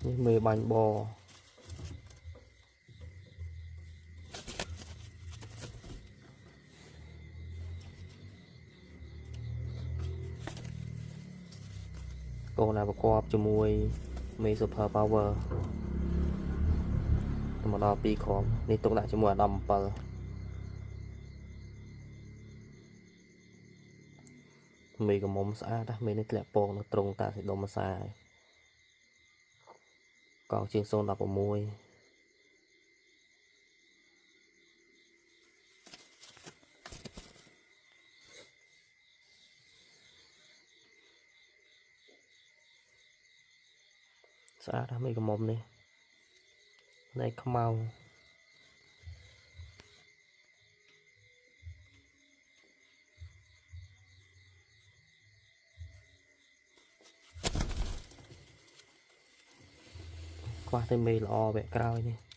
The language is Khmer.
នេះមេបាញ់បកូនណាប្រកបជាមួយមេ Super Power មកដល់2ក្រុមនេះទុកដាក់ជាមួយអាដាម7មេកមុំស្អាតណាមេនេះធ្លាក់ពងនៅត្រង់តាសិដុំភាសាកោជាង016ស្អាតណាស់មេកមុំនេះនៃខ្មៅខ្វះតែមេល្អវគ្គក្រោយនេះ